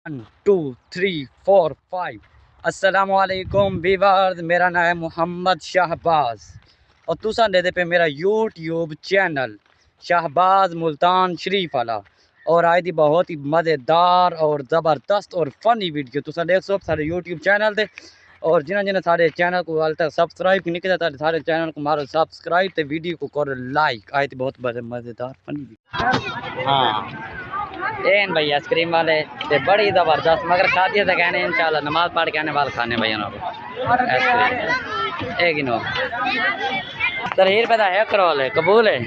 1 2 3 4 5 अस्सलामुअलैकुम वीवर्स, मेरा नाम है मोहम्मद शहबाज और तुसा दे पे मेरा यूट्यूब चैनल शहबाज मुल्तान शरीफ वाला। और आज दी बहुत ही मज़ेदार और ज़बरदस्त और फनी वीडियो तुसा देख सो सारे यूट्यूब चैनल ते। और जिन्हें जिन्हें सारे चैनल को हाल तक सब्सक्राइब नहीं किया सारे चैनल को मारो सब्सक्राइब ते वीडियो को करो लाइक। आज बहुत मज़ेदार फनी वीडियो। हाँ एन भाई आइसक्रीम वाले ते बड़ी ज़बरदस्त मगर खाती तो कहने इंशाल्लाह नमाज पढ़ के आने वाले खाने भैया आइसक्रीम एक ही नो ₹3 का है रोल है कबूल है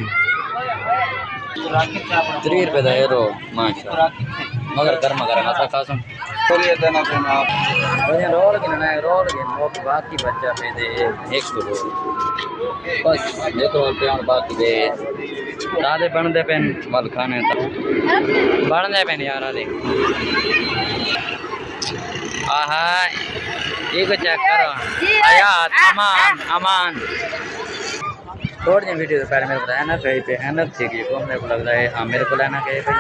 3 रुपये का है रोल माशा मगर गर्मा गर्म ऐसा खासम रोल रोल बाकी बच्चा पे दे एक रोल बस एक रोल पे बाकी दे दादे बनते पेन मल खाने बनते पेन यार आदि आहा ये को चेक करो आयात अमान अमान थोड़ी सी वीडियो से पहले मेरे को एनर कहीं पे एनर थी कि को मेरे को लग रहा है हाँ मेरे को लेना कहीं पे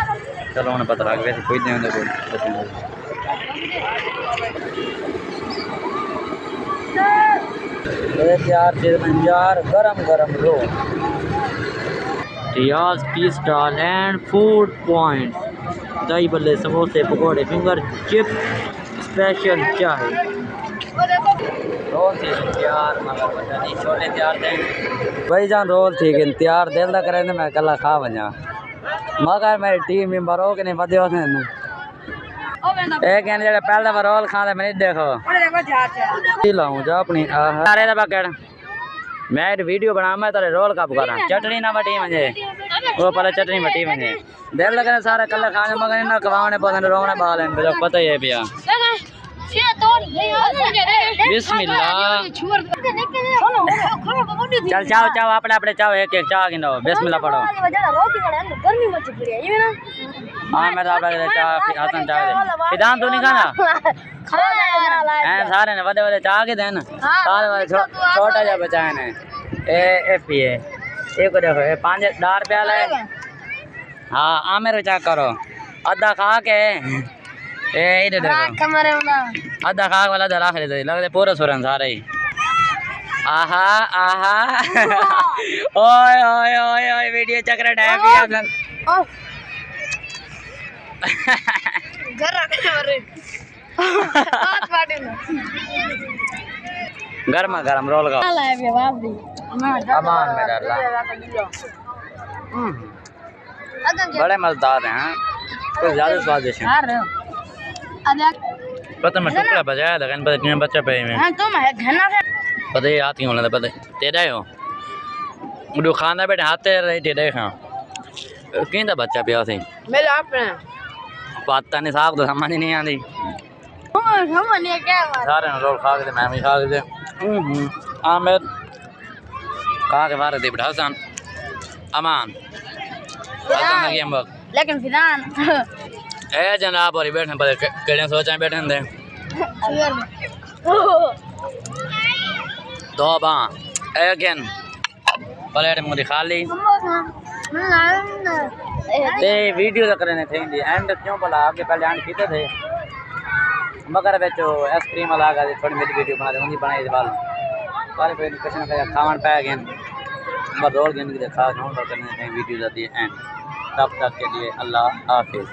चलो उन्हें पता लग गया कोई नहीं होने कोई यार गरम गरम रो Riyaz tea stall and food point दही बल्ले समोसे पकौड़े फिंगर चिप स्पेशल चाय रोल थी तैयार मगर पता नहीं छोले तैयार थे भाई जान रोल थी कि तैयार दिल का करे मैं कल खा वजा मगर मेरी टीम मेंबर हो कि नहीं बदे एक जो पहले मैं रोल खाते मैं देखो लाऊं जा अपनी सारे का बकेट मैं वीडियो बना मैं तेरे रोल कब करा चटनी ना बटी मुझे वो पहले चटनी बटी मुझे दिल लगे सारे कल खाने मगर इन्हें कमाने पसंद रोने बाल पता ही है भैया बिस्मिल्लाह चल चाओ चाओ अपने अपने चाओ एक एक चाह गिनो बिस्मिल्लाह पढ़ो हाँ मैं चाह हसन चाह फिदान तो नहीं खाना सारे ने बड़े बड़े चाह के देना सारे वाले छोटा जा बचा है ए पिए एक देखो ये 5 डार प्याला है हाँ आमेर चाह करो अद्धा खा के ए इधर देखो आधा खाग वाला दला खरीद लगते पूरा सुरन सारे ही आहा आहा ओए ओए ओए ओए वीडियो चक्र टाइप ही आप गरमा गरम रोल का अमान में डाला बड़े मजेदार हैं कुछ ज्यादा स्वादिष्ट हैं पता मैं टुकड़ा बजाया था पता कितने बच्चे पे में पता ही आती हूँ पता तेरा हो जो खाना बैठे हाथे रही तेरे खा कहीं था बच्चा पिया सी मेरे आप पता नहीं साहब तो समझ नहीं आती सारे रोल खा के मैं भी खा के आमिर खा के बाहर बैठा सन अमान लेकिन फिदान ए जनाब और बैठने पर केड़े सोचा बैठे थे दो बा अगेन प्लेट मुझे खाली ते वीडियो तो करने थे एंड क्यों बोला आपके पहले एंड किते थे मगर बेचो आइसक्रीम वाला आ गया थोड़ी मेरी वीडियो बना दे उन्हीं बनाई वाल पर फिर कुछ ना कुछ खावन पाया गया बस रोल गेम की खा करने थे वीडियो जाती है एंड तब तक के लिए अल्लाह हाफिज़।